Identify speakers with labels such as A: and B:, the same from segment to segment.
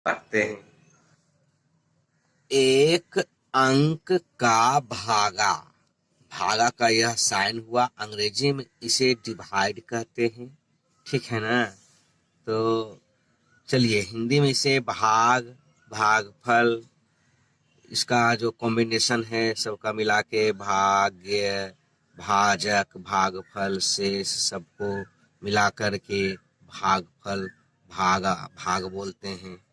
A: पढ़ते हैं। एक अंक का भागा, भागा का यह साइन हुआ, अंग्रेजी में इसे डिवाइड कहते हैं, ठीक है ना। तो चलिए हिंदी में इसे भाग, भागफल, इसका जो कॉम्बिनेशन है सबका मिला के भाग्य, भाजक, भागफल, शेष सबको मिला कर के भागफल, भागा, भाग बोलते हैं।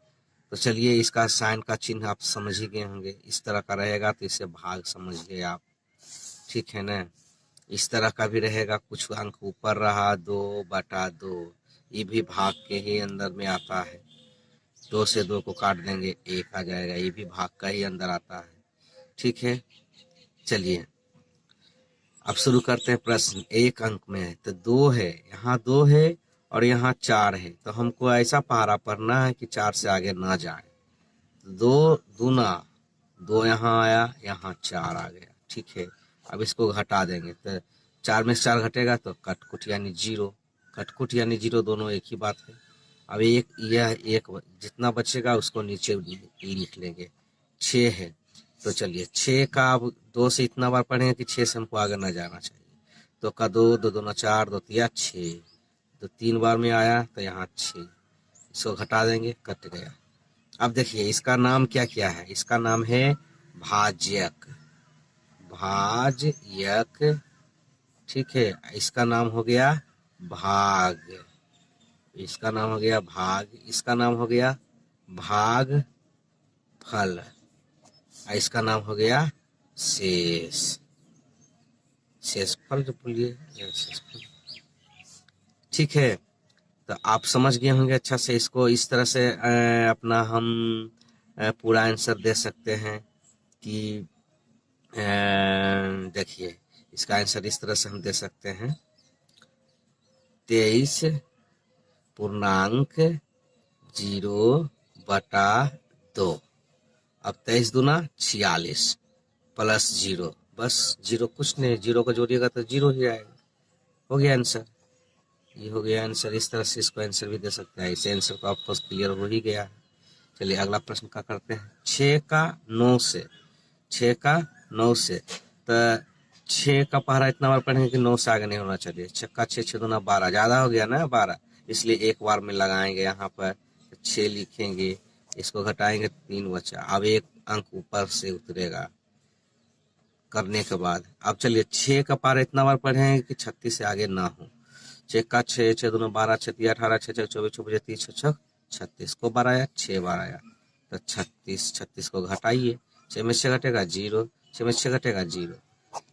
A: तो चलिए इसका साइन का चिन्ह आप समझ ही गए होंगे, इस तरह का रहेगा तो इसे भाग समझ गए आप, ठीक है ना। इस तरह का भी रहेगा, कुछ अंक ऊपर रहा 2/2, ये भी भाग के ही अंदर में आता है। 2 से 2 को काट देंगे 1 आ जाएगा, ये भी भाग का ही अंदर आता है, ठीक है। चलिए अब शुरू करते हैं प्रश्न। एक अंक में है तो 2 है, यहाँ 2 है और यहाँ 4 है, तो हमको ऐसा पहाड़ा पढ़ना है कि 4 से आगे ना जाए। 2 दूना 2 यहाँ आया, यहाँ 4 आ गया, ठीक है। अब इसको घटा देंगे तो 4 में से 4 घटेगा तो कटकुट यानी 0, कटकुट यानी 0 दोनों एक ही बात है। अब यह एक जितना बचेगा उसको नीचे ई लिख लेंगे। 6 है तो चलिए 6 का अब 2 से इतना बार पढ़ेंगे कि 6 से हमको आगे न जाना चाहिए। तो का 2, 2 दूना 4, 2 तिया 6, तो 3 बार में आया तो यहाँ 6, इसको घटा देंगे, कट गया। अब देखिए इसका नाम क्या क्या है, इसका नाम है भाज्यक, भाज्यक, ठीक है। इसका नाम हो गया भाग, इसका नाम हो गया भाग, इसका नाम हो गया भाग फल, इसका नाम हो गया शेष, शेषफल जो बोलिए, शेषफल, ठीक है। तो आप समझ गए होंगे अच्छा से, इसको इस तरह से अपना हम पूरा आंसर दे सकते हैं कि देखिए इसका आंसर इस तरह से हम दे सकते हैं, 23.0/2। अब 23 दूना 46 प्लस 0, बस 0 कुछ नहीं, 0 को जोड़िएगा तो 0 ही आएगा, हो गया आंसर, ये हो गया आंसर। इस तरह से इसको आंसर भी दे सकते हैं, इसे आंसर तो आपको क्लियर हो ही गया है। चलिए अगला प्रश्न का करते हैं। 6 का 9 से, 6 का 9 से, तो 6 का पहरा इतना बार पढ़ेंगे कि 9 से आगे नहीं होना चाहिए। 6 का 6, 6 दूना 12, ज़्यादा हो गया ना 12, इसलिए एक बार में लगाएंगे यहाँ पर 6 लिखेंगे, इसको घटाएंगे 3 बचा, अब एक अंक ऊपर से उतरेगा करने के बाद। अब चलिए 6 का पारा इतना बार पढ़ेंगे कि 36 से आगे ना हो। 6 का 6, 6 दूना 12, 6 तिया 18, 6 6 24, 24 30, 6 36 को बार आया, 6 बार आया तो 36, 36 को घटाइए, 6 में से घटेगा 0, 6 में से घटेगा 0,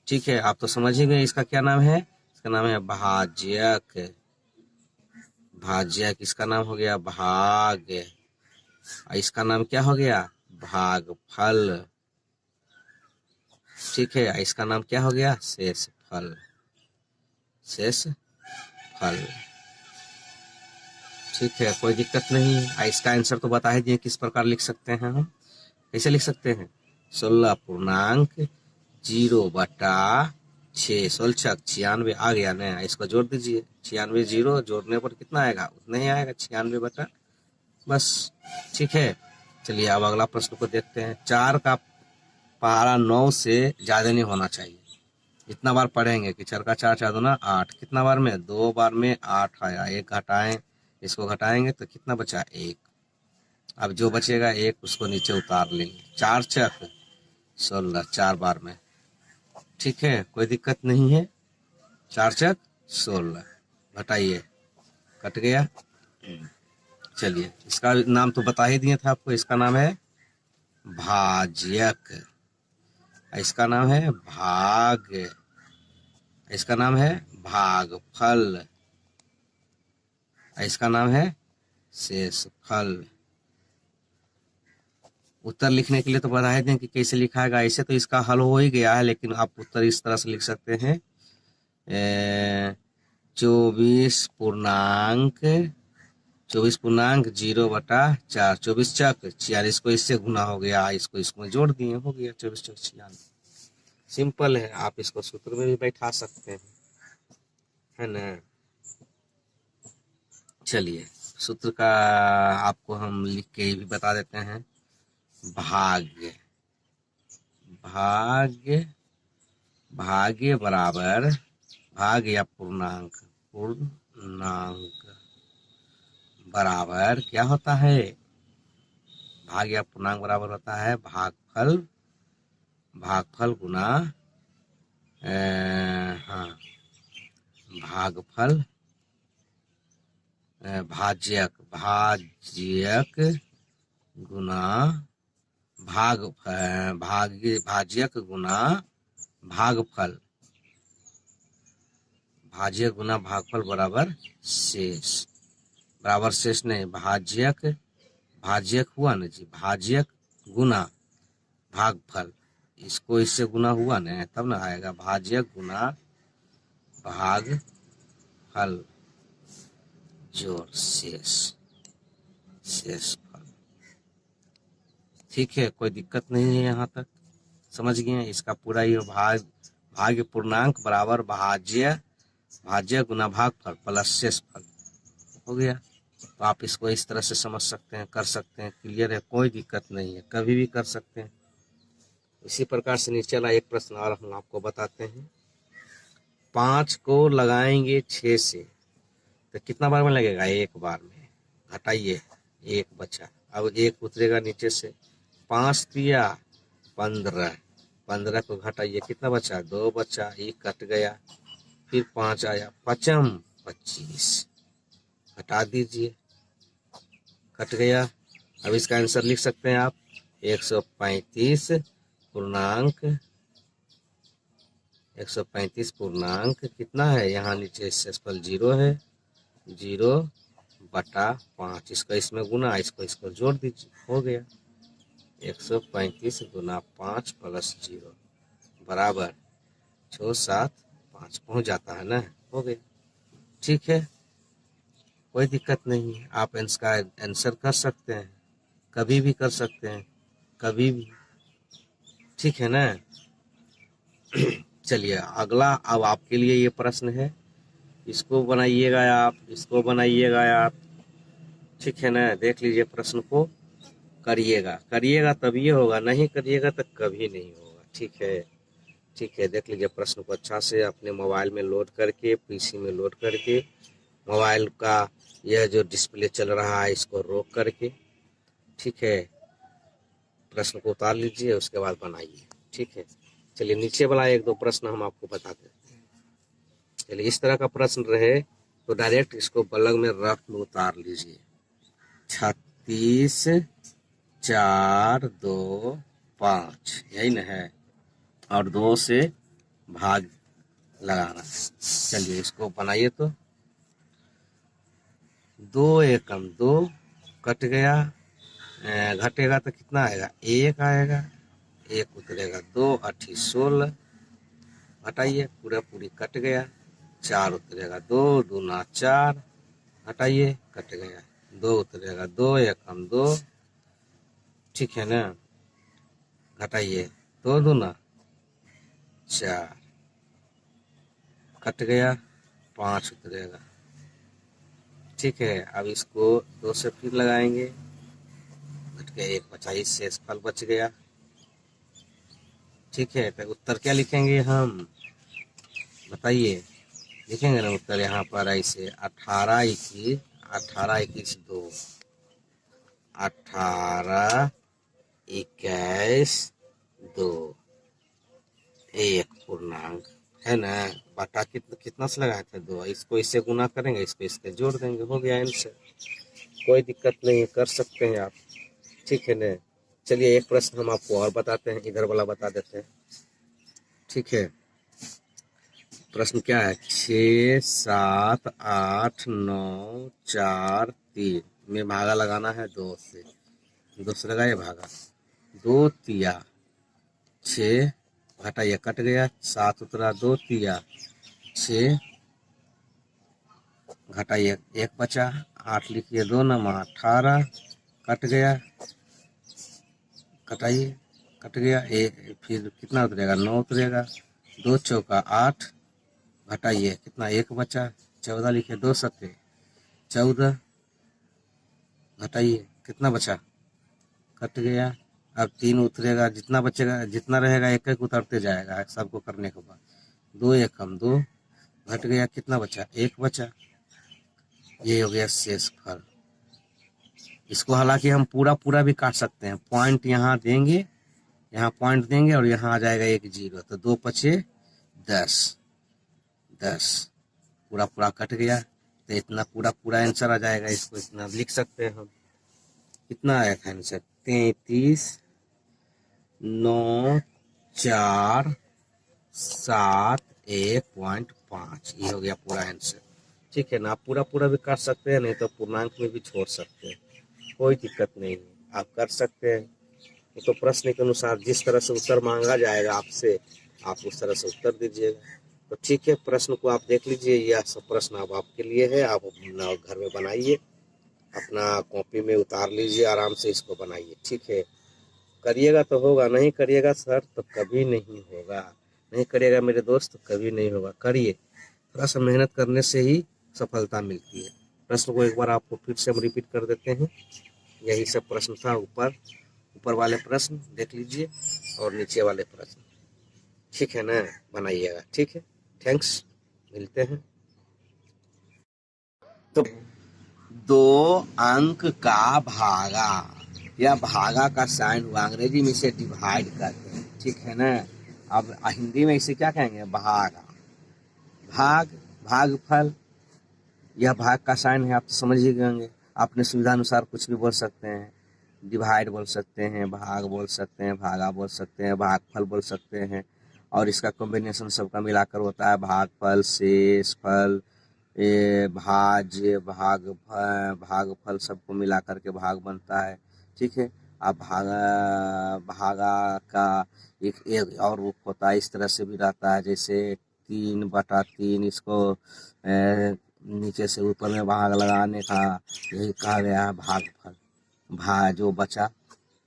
A: ठीक है। आप तो समझ ही गए इसका क्या नाम है, इसका नाम है भाज्यक, भाज्यक, इसका नाम हो गया भाग, इसका नाम क्या हो गया भागफल, ठीक है। इसका नाम क्या हो गया शेषफल, शेषफल, ठीक है, कोई दिक्कत नहीं। इसका आंसर तो बता ही दिए किस प्रकार लिख सकते हैं हम, कैसे लिख सकते हैं, 16.0/6, 16 96 आ गया ना, इसको जोड़ दीजिए, 96 0 जोड़ने पर कितना आएगा, उतना ही आएगा 96 बस, ठीक है। चलिए अब अगला प्रश्न को देखते हैं। 4 का पारा 9 से ज्यादा नहीं होना चाहिए, इतना बार पढ़ेंगे कि 4 का 4, 4 दूना 8, कितना बार में 2 बार में 8 आया, एक घटाएं, इसको घटाएंगे तो कितना बचा 1, अब जो बचेगा 1 उसको नीचे उतार लेंगे, 4 चक 16, 4 बार में, ठीक है, कोई दिक्कत नहीं है। 4 चक 16, घटाइए, कट गया। चलिए इसका नाम तो बता ही दिया था आपको, इसका नाम है भाज्यक, इसका नाम है भाग, इसका नाम है भागफल, इसका नाम है शेषफल। उत्तर लिखने के लिए तो बता ही दें कि कैसे लिखा है, ऐसे तो इसका हल हो ही गया है, लेकिन आप उत्तर इस तरह से लिख सकते हैं, 24.0/4, 24.0/4, 24 चक 46 को इससे गुना हो गया, इसको इसमें जोड़ दिए, हो गया 24 चक 46, सिंपल है, आप इसको सूत्र में भी बैठा सकते हैं, है ना। चलिए सूत्र का आपको हम लिख के भी बता देते हैं। भाग्य भाग्य भाग्य बराबर भाग या पूर्णांक बराबर क्या होता है? भाग या पूर्णांक बराबर होता है भागफल गुना हाँ भागफल भाज्यक गुना भाज्यक गुना भागफल बराबर शेष। बराबर शेष नहीं, भाज्यक हुआ ना जी, भाज्यक गुना भागफल, इसको इससे गुना हुआ ना तब ना आएगा भाज्यक गुना भागफल जोड़ शेष फल। ठीक है, कोई दिक्कत नहीं है यहाँ तक, समझ गए? इसका पूरा ये भाग्य पूर्णांक बराबर भाज्य गुना भागफल प्लस शेष फल हो गया। तो आप इसको इस तरह से समझ सकते हैं, कर सकते हैं, क्लियर है, कोई दिक्कत नहीं है, कभी भी कर सकते हैं। इसी प्रकार से नीचे वाला एक प्रश्न और हम आपको बताते हैं। 5 को लगाएंगे 6 से तो कितना बार में लगेगा? एक बार में। घटाइए, एक बचा, अब एक उतरेगा नीचे से। 5 दिया 15, 15 को घटाइए, कितना बचा? 2 बचा, एक कट गया, फिर 5 आया, पचम 25, हटा दीजिए, कट गया। अब इसका आंसर लिख सकते हैं आप 135 पूर्णांक कितना है? यहाँ नीचे शेषफल 0 है, 0/5। इसका इसमें गुना, इसको जोड़ दीजिए, हो गया 135 गुना 5 प्लस 0 बराबर 6, 7, 5 पहुँच जाता है ना, हो गया। ठीक है, कोई दिक्कत नहीं है, आप इसका आंसर कर सकते हैं, कभी भी कर सकते हैं, कभी भी। ठीक है ना? चलिए अगला अब आपके लिए ये प्रश्न है, इसको बनाइएगा आप, ठीक है ना? देख लीजिए प्रश्न को, करिएगा तब ये होगा, नहीं करिएगा तो कभी नहीं होगा। ठीक है, देख लीजिए प्रश्न को अच्छा से अपने मोबाइल में लोड करके, पीसी में लोड करके, मोबाइल का यह जो डिस्प्ले चल रहा है इसको रोक करके, ठीक है, प्रश्न को उतार लीजिए, उसके बाद बनाइए। ठीक है, चलिए नीचे वाला 1-2 प्रश्न हम आपको बता देते हैं। चलिए इस तरह का प्रश्न रहे तो डायरेक्ट इसको बलग में रफ में उतार लीजिए। 36, 4, 2, 5, यही ना है, और 2 से भाग लगाना है। चलिए इसको बनाइए। तो 2 एकम 2 कट गया, घटेगा तो कितना आएगा? 1 आएगा, 1 उतरेगा, 2 8 16, हटाइए, पूरी कट गया, 4 उतरेगा, 2 दूना 4, हटाइए, कट गया, 2 उतरेगा, 2 एकम 2, ठीक है ना, घटाइए, 2 दूना 4, कट गया, 5 उतरेगा। ठीक है, अब इसको 2 से फिर लगाएंगे, घट गया, 1 बचा, इससे शेषफल बच गया। ठीक है, तो उत्तर क्या लिखेंगे हम, बताइए? लिखेंगे ना उत्तर यहाँ पर ऐसे 18 21 2, 18 21 2, 1 पूर्णांक है ना, बटा कितना से लगाए थे? 2, इसको इससे गुना करेंगे, इसको इससे जोड़ देंगे, हो गया आंसर। कोई दिक्कत नहीं है, कर सकते हैं आप। ठीक है ना? चलिए एक प्रश्न हम आपको और बताते हैं, इधर वाला बता देते हैं। ठीक है, प्रश्न क्या है? 6, 7, 8, 9, 4, 3 में भागा लगाना है 2 से, 2 से लगाइए भागा, 2 तिया 6, घटाइए, कट गया, 7 उतरा, 2 तिया 6, घटाइए, 1 बचा, 8 लिखिए, 2 नमा 18, कट गया, कटाइए, कट गया, फिर कितना उतरेगा? 9 उतरेगा, 2 चौका 8, घटाइए, कितना? 1 बचा, 14 लिखिए, 2 सत्ते 14, घटाइए, कितना बचा, कट गया। अब 3 उतरेगा, जितना बचेगा जितना रहेगा एक एक उतरते जाएगा सबको करने के बाद। 2 एकम 2, घट गया, कितना बचा, 1 बचा। ये हो गया शेष फल। इसको हालांकि हम पूरा पूरा भी काट सकते हैं, पॉइंट यहाँ देंगे, यहाँ पॉइंट देंगे और यहाँ आ जाएगा 1 0, तो 2 पचे 10, 10 पूरा पूरा कट गया, तो इतना पूरा पूरा आंसर आ जाएगा। इसको इतना लिख सकते हैं हम। कितना आया था आंसर, 33 9 4 7 1.5। ये हो गया पूरा आंसर। ठीक है ना, आप पूरा पूरा भी काट सकते हैं, नहीं तो पूर्णांक में भी छोड़ सकते हैं, कोई दिक्कत नहीं है, आप कर सकते हैं। तो प्रश्न के अनुसार जिस तरह से उत्तर मांगा जाएगा आपसे, आप उस तरह से उत्तर दीजिएगा। तो ठीक है, प्रश्न को आप देख लीजिए, यह सब प्रश्न अब आपके लिए है, आप अपना घर में बनाइए, अपना कॉपी में उतार लीजिए, आराम से इसको बनाइए। ठीक है, करिएगा तो होगा, नहीं करिएगा सर तो कभी नहीं होगा, नहीं करिएगा मेरे दोस्त तो कभी नहीं होगा। करिए, थोड़ा सा मेहनत करने से ही सफलता मिलती है। प्रश्न को एक बार आपको फिर से हम रिपीट कर देते हैं। यही सब प्रश्न था, ऊपर वाले प्रश्न देख लीजिए और नीचे वाले प्रश्न। ठीक है ना, बनाइएगा। ठीक है, थैंक्स, मिलते हैं। तो 2 अंक का भागा, या भागा का साइन हुआ, अंग्रेजी में इसे डिवाइड करते हैं। ठीक है ना, अब हिंदी में इसे क्या कहेंगे, भागा, भाग, भागफल। यह भाग का साइन है, आप तो समझ ही गए। अपने सुविधा अनुसार कुछ भी बोल सकते हैं, डिवाइड बोल सकते हैं, भाग बोल सकते हैं, भागा बोल सकते हैं, भागफल बोल सकते हैं, और इसका कॉम्बिनेशन सबका मिलाकर होता है भागफल, शेष फल, भाज्य, भागफल सबको मिला करके भाग बनता है। ठीक है, अब भागा का एक और रूप होता है, इस तरह से भी रहता है, जैसे 3/3, इसको नीचे से ऊपर में भाग लगाने का यही कहा गया है भागफल। जो बचा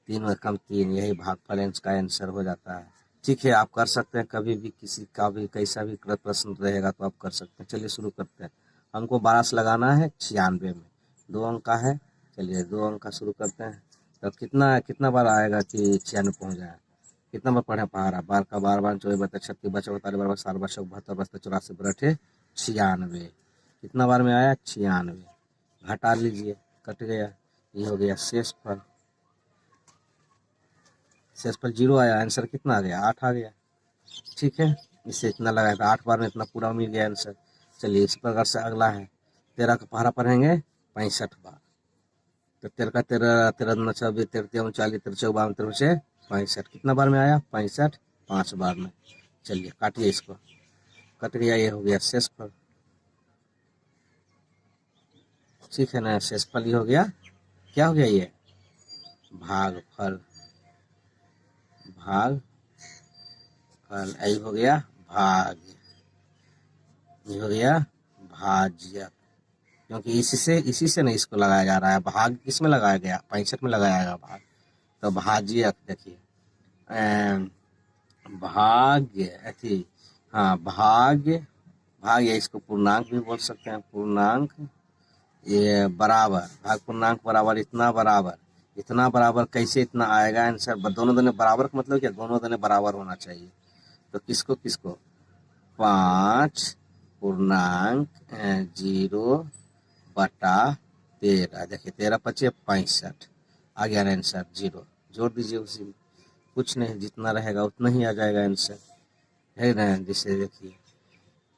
A: 3 एकम 3, यही भागफल इसका आंसर हो जाता है। ठीक है, आप कर सकते हैं, कभी भी किसी का भी कैसा भी प्रश्न रहेगा तो आप कर सकते हैं। चलिए शुरू करते हैं। हमको 12 से लगाना है 96 में, 2 अंक का है। चलिए 2 अंक का शुरू करते हैं। तो कितना बार आएगा कि 96 पहुँच जाए, कितना बार पढ़े पहाड़ा, 12 का 12 बार 24 बता 36 बचा 42 बार 60 बचा 72 बचता 84 बटे 96, कितना बार में आया 96। घटा लीजिए, कट गया, ये हो गया शेष फल। शेष फल 0 आया, आंसर कितना आ गया, 8 आ गया। ठीक है, इससे इतना लगाया था, 8 बार में इतना पूरा मिल गया आंसर। चलिए इस प्रकार से अगला है 13 का पहाड़ा पढ़ेंगे 65 बार। तो 13 का 13 13 9 26 13 39 13 54 13 से 65, कितना बार में आया 65, 5 बार में। चलिए काटिए इसको, कट गया, ये हो गया शेष फल। ठीक है ना, शेष फल ये हो गया, क्या हो गया, ये भागफल, भाग फल, यही हो गया भाग, ये हो गया भाज्य, क्योंकि इसी से नहीं इसको लगाया जा रहा है। भाग किस में लगाया गया, 65 में लगाया गया भाग, तो भाज्य देखिए, भाग्य अथी, हाँ भाग्य, भाग्य, इसको पूर्णांक भी बोल सकते हैं, पूर्णांक, ये बराबर, भाग पूर्णांक बराबर इतना, बराबर इतना, बराबर कैसे इतना आएगा आंसर, दोनों दोनों बराबर का मतलब क्या, दोनों दोनों बराबर होना चाहिए। तो किसको किसको, 5 पूर्णांक 0/13, देखिए 13 पचे 65, आ गया आंसर 0, जोड़ दीजिए उसी में, कुछ नहीं, जितना रहेगा उतना ही आ जाएगा आंसर, है ना। जैसे देखिए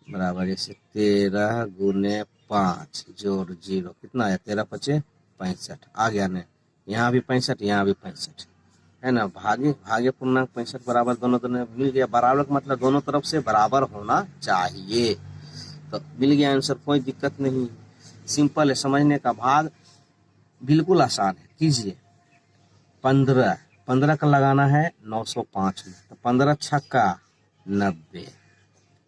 A: बराबर, जैसे 13 गुने 5 जोड़ 0, कितना आया, 13 पचे 65, आ गया ना, यहाँ भी 65, यहाँ भी 65, है ना। भागे भागे पूर्णांक 65 बराबर, दोनों दोनों मिल गया, बराबर का मतलब दोनों तरफ से बराबर होना चाहिए, तो मिल गया आंसर, कोई दिक्कत नहीं, सिंपल है समझने का। भाग बिल्कुल आसान है, कीजिए। 15 का लगाना है 905 में, तो 15 छक्का 90।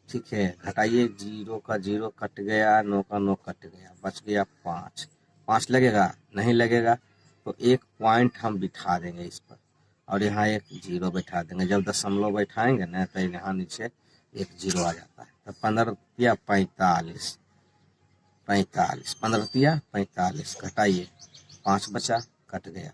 A: ठीक है, घटाइए, 0 का 0 कट गया, 9 का 9 कट गया, बच गया 5, 5 लगेगा, नहीं लगेगा तो 1 पॉइंट हम बिठा देंगे इस पर, और यहाँ 1 0 बैठा देंगे। जब दशमलव बैठाएंगे ना तो यहाँ नीचे 1 0 आ जाता है। तो 15 या 45, 45, 15 या 45, घटाइए, 5 बचा, कट गया,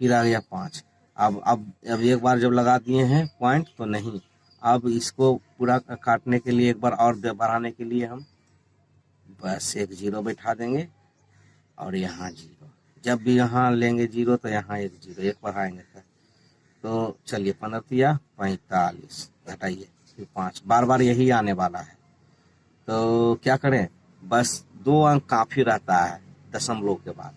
A: फिर आ गया 5। अब एक बार जब लगा दिए हैं पॉइंट तो नहीं, अब इसको पूरा काटने के लिए एक बार और बढ़ाने के लिए हम बस एक 0 बैठा देंगे और यहाँ 0। जब भी यहाँ लेंगे 0 तो यहाँ एक 0, एक बढ़ाएंगे तो चलिए 15 45, घटाइए फिर 5, बार बार यही आने वाला है। तो क्या करें, बस 2 अंक काफ़ी रहता है दशमलव के बाद,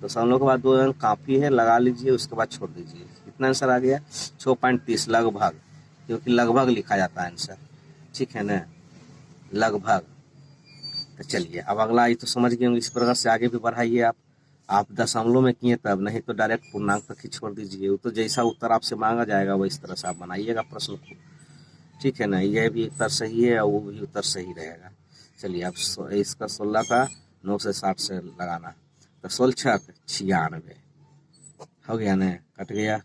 A: दशमलव के बाद 2 अंक काफ़ी है, लगा लीजिए, उसके बाद छोड़ दीजिए। कितना आंसर आ गया, 6.30 लगभग, क्योंकि लगभग लिखा जाता है आंसर, ठीक है ना, लगभग। तो चलिए अब अगला ये तो समझ गए होंगे, इस प्रकार से आगे भी बढ़ाइए आप दशमलव में किए तब, नहीं तो डायरेक्ट पूर्णांक तक ही छोड़ दीजिए। वो तो जैसा उत्तर आपसे मांगा जाएगा वो इस तरह से आप बनाइएगा प्रश्न को, ठीक है ना। ये भी उत्तर सही है और वो भी उत्तर सही रहेगा। चलिए अब इसका 16 का 9 से 60 से लगाना, तो 16 छक 96 हो गया ना, कट गया,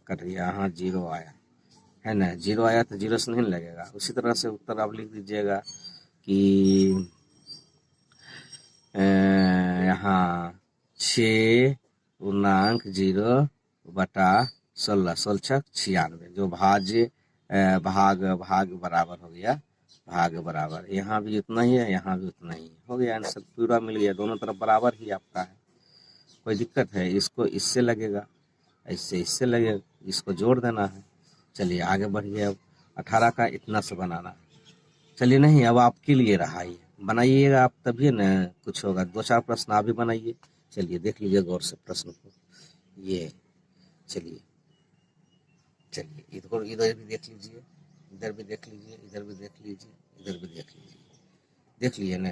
A: हाँ 0 आया है ना, 0 आया तो 0 से नहीं लगेगा। उसी तरह से उत्तर आप लिख दीजिएगा कि यहाँ 6.0/16, 16 छक 96, जो भाज्य भाग बराबर हो गया, भाग बराबर, यहाँ भी उतना ही है, यहाँ भी उतना ही हो गया, आंसर पूरा मिल गया, दोनों तरफ बराबर ही आपका है। कोई दिक्कत है, इसको इससे लगेगा, इससे लगेगा, इसको जोड़ देना है। चलिए आगे बढ़िए, अब 18 का इतना से बनाना। चलिए नहीं, अब आपके लिए रहा ये, बनाइएगा आप तभी ना कुछ होगा। 2-4 प्रश्न आप भी बनाइए। चलिए देख लीजिए गौर से प्रश्न को, ये चलिए इधर भी देख लीजिए, इधर भी देख लीजिए, इधर भी देख लीजिए, इधर भी देख लीजिए, देख लिए ना,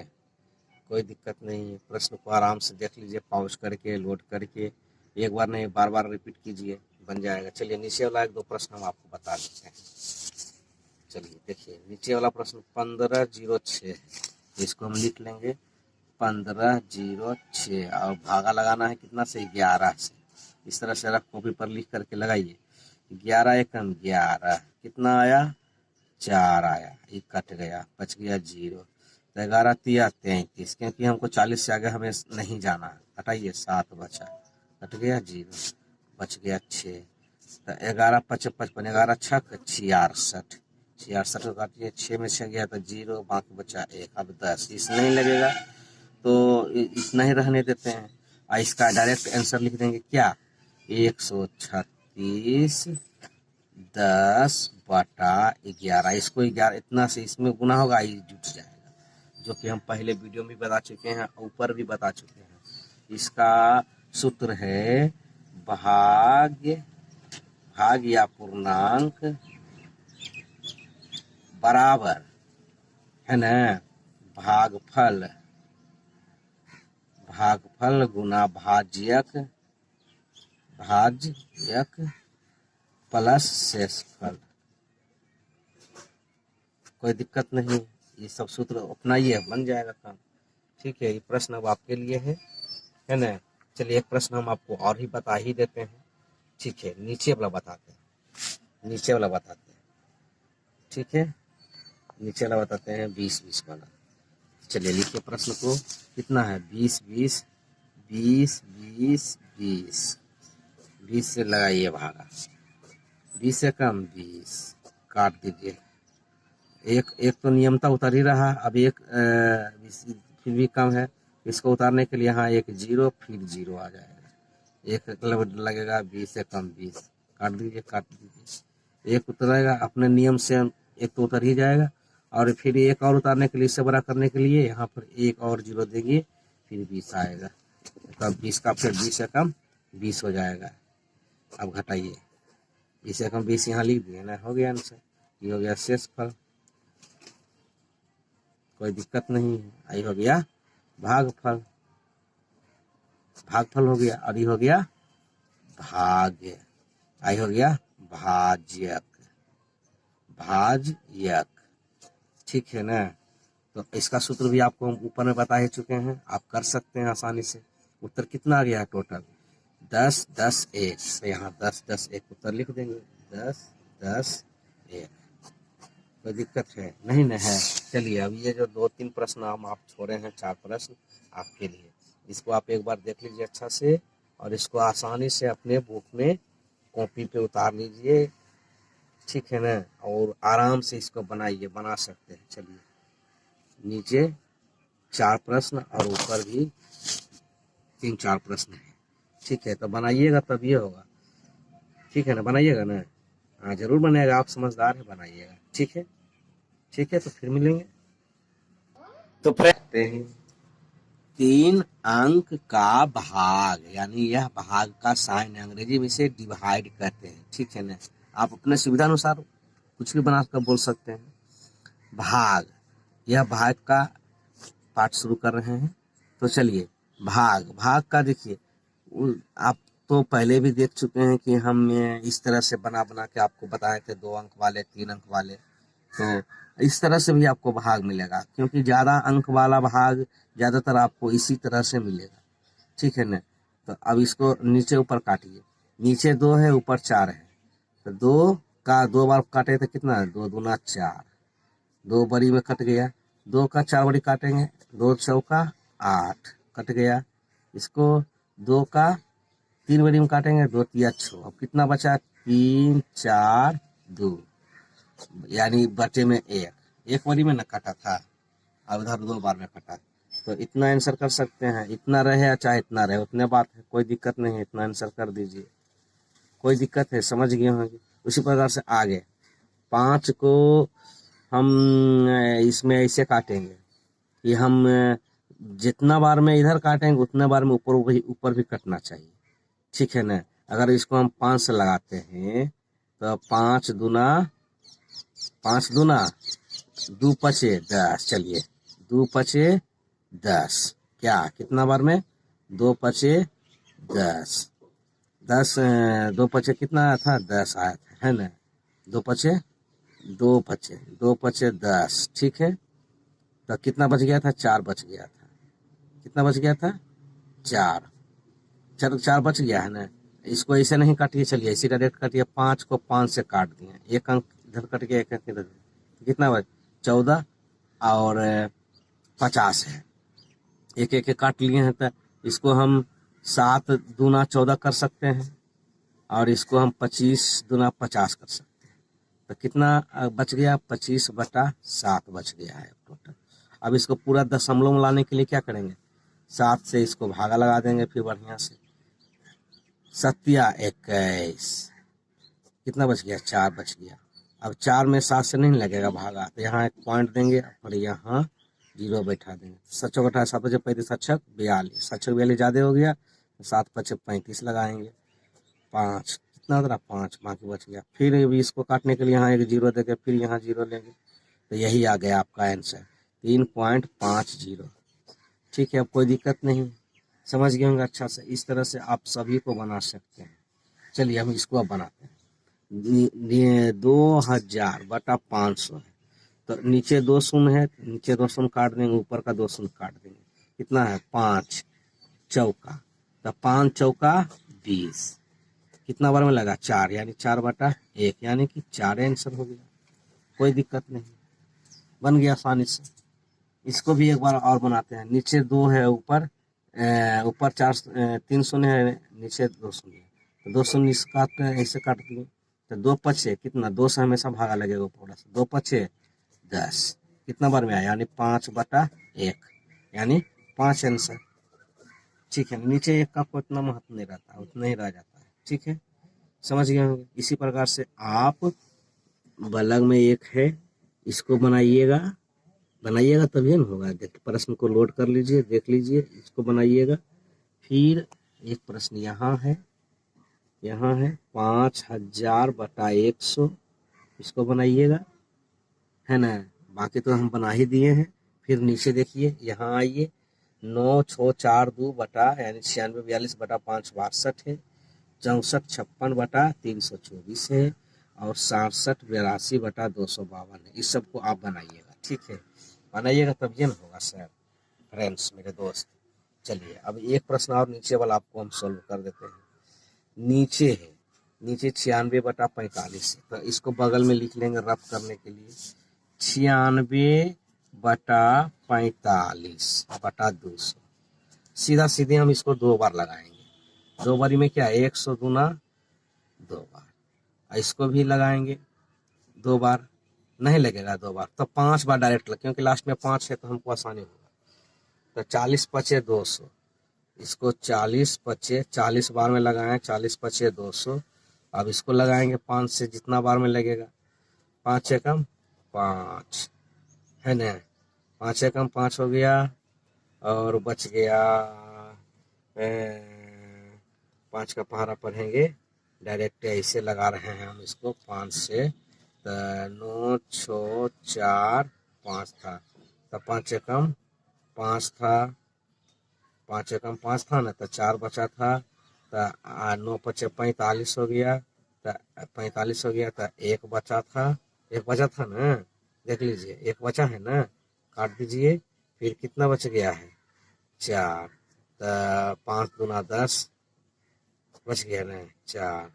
A: कोई दिक्कत नहीं है। प्रश्न को आराम से देख लीजिए, पॉज करके लोड करके, एक बार नहीं बार बार रिपीट कीजिए, बन जाएगा। चलिए नीचे वाला 1-2 प्रश्न हम आपको बता देते हैं। चलिए देखिए नीचे वाला प्रश्न 1506 है, इसको हम लिख लेंगे 1506 और भागा लगाना है कितना से, 11 से। इस तरह से रफ कॉपी पर लिख करके लगाइए, 11 एकम 11, कितना आया 4 आया, ये कट गया, बच गया 0, तो 11 तिया 33, क्योंकि हमको 40 से आगे हमें नहीं जाना है, हटाइए 7 बचा, कट गया 0, बच गया 6, तो 11 5 55, 11 छक 66, 66 को काटिए, 6 में 6 गया तो 0, बाकी बचा 1, अब 10, इस नहीं लगेगा तो इतना ही रहने देते हैं और इसका डायरेक्ट आंसर लिख देंगे क्या, 136 10/11, इसको 11 इतना से इसमें गुना होगा, ये जुट जाएगा, जो कि हम पहले वीडियो में बता चुके हैं, ऊपर भी बता चुके हैं। इसका सूत्र है भाग या पूर्णांक बराबर, है ना, भागफल गुना भाज्यक प्लस शेषफल। कोई दिक्कत नहीं, ये सब सूत्र अपनाइए, बन जाएगा काम, ठीक है। ये प्रश्न अब आपके लिए है ना। चलिए एक प्रश्न हम आपको और ही बता ही देते हैं, ठीक है, नीचे वाला बताते हैं, ठीक है, नीचे वाला बताते हैं 20-20 वाला। चलिए लिखिए प्रश्न को, कितना है 20 से लगाइए भागा, 20 से कम 20, काट दीजिए, एक तो नियमता उतर ही रहा, अब एक फिर भी कम है, इसको उतारने के लिए यहाँ एक 0 फिर 0 आ जाएगा, एक लगेगा 20 से कम 20, काट दीजिए, एक उतरेगा अपने नियम से, एक तो उतर ही जाएगा, और फिर एक और उतारने के लिए, इससे बड़ा करने के लिए यहाँ पर एक और 0 देंगे, फिर 20 आएगा, तब 20 का फिर 20 से कम 20 हो जाएगा। अब घटाइए, 20 से कम 20 यहाँ लिख दिए ना, हो गया आंसर, ये हो गया शेषफल, कोई दिक्कत नहीं है। आई हो गया भागफल हो गया, और ये हो गया भाग्य, आई हो गया भाज्यक, ठीक है ना। तो इसका सूत्र भी आपको हम ऊपर में बता ही चुके हैं, आप कर सकते हैं आसानी से। उत्तर कितना आ गया है टोटल, 10 10 1, तो यहाँ 10 10 1 उत्तर लिख देंगे, 10 10 1, कोई दिक्कत है नहीं न है। चलिए अब ये जो 2-3 प्रश्न हम आप छोड़े हैं, 4 प्रश्न आपके लिए, इसको आप एक बार देख लीजिए अच्छा से, और इसको आसानी से अपने बुक में कॉपी पे उतार लीजिए, ठीक है ना, और आराम से इसको बनाइए, बना सकते हैं। चलिए, नीचे 4 प्रश्न और ऊपर भी 3-4 प्रश्न है, ठीक है। तो बनाइएगा तब ये होगा, ठीक है ना, बनाइएगा ना, हाँ जरूर बनेगा, आप समझदार है, बनाइएगा, ठीक है। ठीक है, तो फिर मिलेंगे। तो फ्रेंड, 3 अंक का भाग, यानी यह भाग का साइन, अंग्रेजी में इसे डिवाइड कहते हैं, ठीक है ना। आप अपने सुविधा अनुसार कुछ भी बनाकर बोल सकते हैं। भाग, यह भाग का पाठ शुरू कर रहे हैं। तो चलिए, भाग भाग का देखिए, आप तो पहले भी देख चुके हैं कि हम इस तरह से बना बना के आपको बताए थे, 2 अंक वाले, 3 अंक वाले। तो इस तरह से भी आपको भाग मिलेगा, क्योंकि ज़्यादा अंक वाला भाग ज़्यादातर आपको इसी तरह से मिलेगा, ठीक है ना। तो अब इसको नीचे ऊपर काटिए, नीचे 2 है, ऊपर 4 है। तो 2 का 2 बार काटे तो कितना है, 2 दूना 4, 2 बड़ी में कट गया, 2 का 4 बड़ी काटेंगे, 2 चौका 8 कट गया। इसको 2 का 3 बड़ी में काटेंगे, 2 तिया 6, अब कितना बचा, 3 4 2, यानी बचे में 1 बड़ी में न कटा था, अब इधर 2 बार में कटा। तो इतना आंसर कर सकते हैं, इतना रहे या चाहे इतना रहे, उतने बात है, कोई दिक्कत नहीं है, इतना आंसर कर दीजिए, कोई दिक्कत है, समझ गए होंगे। उसी प्रकार से आगे 5 को हम इसमें ऐसे काटेंगे कि हम जितना बार में इधर काटेंगे उतना बार में ऊपर ऊपर भी कटना चाहिए, ठीक है ना। अगर इसको हम 5 से लगाते हैं तो 5 दूना 2 पचे 10, चलिए 2 पचे 10, क्या कितना बार में, 2 पचे 10, 10 2 पचे कितना आया था, 10 आया था, है ना। 2 पचे 2 पचे 10, ठीक है। तो कितना बच गया था, 4 बच गया था, कितना बच गया था, 4, 4 बच गया है ना। इसको ऐसे नहीं काटिए, चलिए इसी डायरेक्ट काटिए, 5 को 5 से काट दिए, 1 अंक इधर कट गया, 1 अंक इधर, कितना बच, 14 और 50 है, एक एक काट लिए हैं। तो इसको हम 7 दूना 14 कर सकते हैं, और इसको हम 25 दूना 50 कर सकते हैं। तो कितना बच गया, 25/7 बच गया है टोटल। अब इसको पूरा दशमलव में लाने के लिए क्या करेंगे, 7 से इसको भागा लगा देंगे, फिर बढ़िया से 7×21, कितना बच गया, 4 बच गया। अब 4 में 7 से नहीं लगेगा भागा, तो यहाँ एक पॉइंट देंगे और यहाँ 0 बैठा देंगे। 7 चौक 28, 7 बचे 35, 7 छक 42, 7 छक 42 ज़्यादा हो गया, 7 पचे 35 लगाएंगे, 5 कितना होता, 5 बाकी बच गया। फिर भी इसको काटने के लिए यहाँ एक 0 देंगे, फिर यहाँ 0 लेंगे, तो यही आ गया आपका आंसर, 3.50, ठीक है। अब कोई दिक्कत नहीं, समझ गए होंगे अच्छा से। इस तरह से आप सभी को बना सकते हैं। चलिए हम इसको अब बनाते हैं। 2000/500 है, तो नीचे 2 शून्य है, नीचे 2 शून्य काट देंगे, ऊपर का 2 शून्य काट देंगे, कितना है, 5 चौका, तो 5 चौका 20, कितना बार में लगा, 4, यानी 4/1, यानी कि 4 आंसर हो गया, कोई दिक्कत नहीं, बन गया आसानी से। इसको भी एक बार और बनाते हैं। नीचे 2 है, ऊपर 3 शून्य है, नीचे 2 शून्य है, तो 2 शून्य इस काट ऐसे काट दिए, तो 2 पचे कितना, 2 से हमेशा भागा लगेगा थोड़ा सा, 2 पचे 10, कितना बार में आया, यानी 5/1, यानी 5 आंसर, ठीक है। नीचे 1 का कोई इतना महत्व नहीं रहता, उतना ही रह जाता है, ठीक है, समझ गए होंगे। इसी प्रकार से आप बलग में 1 है, इसको बनाइएगा, बनाइएगा तभी ना होगा। देख, प्रश्न को लोड कर लीजिए, देख लीजिए, इसको बनाइएगा। फिर एक प्रश्न यहाँ है, 5000/100, इसको बनाइएगा, है ना। बाकी तो हम बना ही दिए हैं। फिर नीचे देखिए, यहाँ आइए, 9642 बटा, यानी 9642 562 है, 6456/324 है, और 6782/252 है। इस सबको आप बनाइएगा, ठीक है, बनाइएगा तब ये ना होगा सर, फ्रेंड्स मेरे दोस्त। चलिए अब एक प्रश्न और नीचे वाला आपको हम सोल्व कर देते हैं। नीचे है, नीचे 96/45 है, तो इसको बगल में लिख लेंगे रफ करने के लिए, 96/45/200, सीधा सीधे हम इसको 2 बार लगाएंगे, दो बारी में क्या, 100 दूना 2 बार। इसको भी लगाएंगे 2 बार, नहीं लगेगा 2 बार तो 5 बार डायरेक्ट लग, क्योंकि लास्ट में 5 है तो हमको आसानी होगा। तो 40 पचे 200, इसको 40 पचे 40 बार में लगाएं, 40 पचे 200। अब इसको लगाएंगे 5 से, जितना बार में लगेगा, 5 एकम 5 है ना, 5 एकम 5 हो गया, और बच गया 5 का पहाड़ा पढ़ेंगे, डायरेक्ट ऐसे लगा रहे हैं हम इसको 5 से, तो 9 6 4 5 था, तो 5 एकम 5 था, 5 एकम 5 था ना, तो 4 बचा था, तो 9 पचे 45 हो गया, तो 45 हो गया, तो 1 बचा था, 1 बचा था ना, देख लीजिए 1 बचा है ना, काट दीजिए, फिर कितना बच गया है 4, तो 5 दूना 10 बच गया ना 4,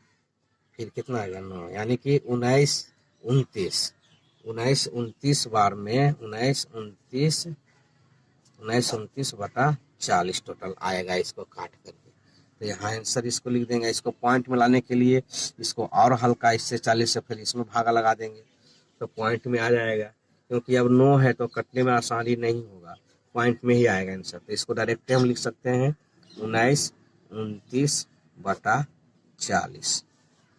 A: फिर कितना आएगा 9, यानी कि 19 29 19 29 बार में 19 29 बटा 40 टोटल आएगा इसको काट करके। तो यहाँ आंसर इसको लिख देंगे। इसको पॉइंट में लाने के लिए इसको और हल्का, इससे 40 से फिर इसमें भागा लगा देंगे तो पॉइंट में आ जाएगा, क्योंकि अब 9 है तो कटने में आसानी नहीं होगा, पॉइंट में ही आएगा आंसर। तो इसको डायरेक्ट हम लिख सकते हैं 19 29 बटा 40।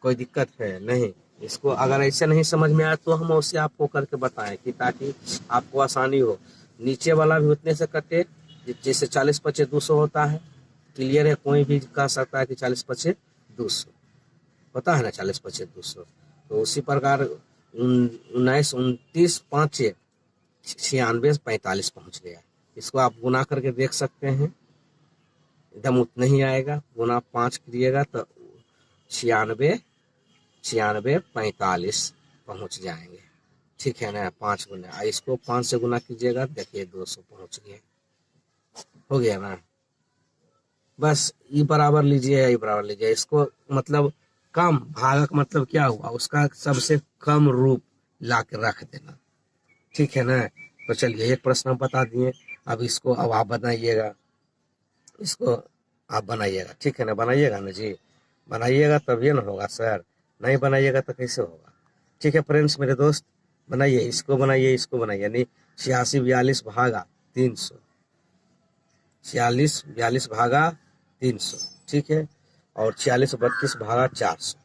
A: कोई दिक्कत है नहीं। इसको अगर ऐसे नहीं समझ में आया तो हम उसे आपको करके बताएं कि ताकि आपको आसानी हो। नीचे वाला भी उतने से कटे जैसे 40 पचे 200 होता है। क्लियर है? कोई भी कह सकता है कि 40 पचे 200 होता है ना, 40 पचे 200। तो उसी प्रकार 19 29 5 96 45 पहुंच गया। इसको आप गुना करके देख सकते हैं, एकदम उतना ही आएगा। गुना 5 करिएगा तो 96 45 पहुंच जाएंगे। ठीक है ना, 5 गुना, इसको 5 से गुना कीजिएगा, देखिए 200 पहुंच गए। हो गया ना। बस ई बराबर लीजिए, ई बराबर लीजिए। इसको मतलब कम भागक मतलब क्या हुआ, उसका सबसे कम रूप ला के रख देना। ठीक है ना। तो चलिए एक प्रश्न हम बता दिए, अब इसको अब आप बनाइएगा, इसको आप बनाइएगा। ठीक है ना, बनाइएगा ना जी, बनाइएगा तभी ना होगा सर, नहीं बनाइएगा तो कैसे होगा। ठीक है फ्रेंड्स, मेरे दोस्त, बनाइए, इसको बनाइए, इसको बनाइए। यानी 86 42 भागा 300, 46 42 भागा 300, ठीक है, और 46 32 भागा 400,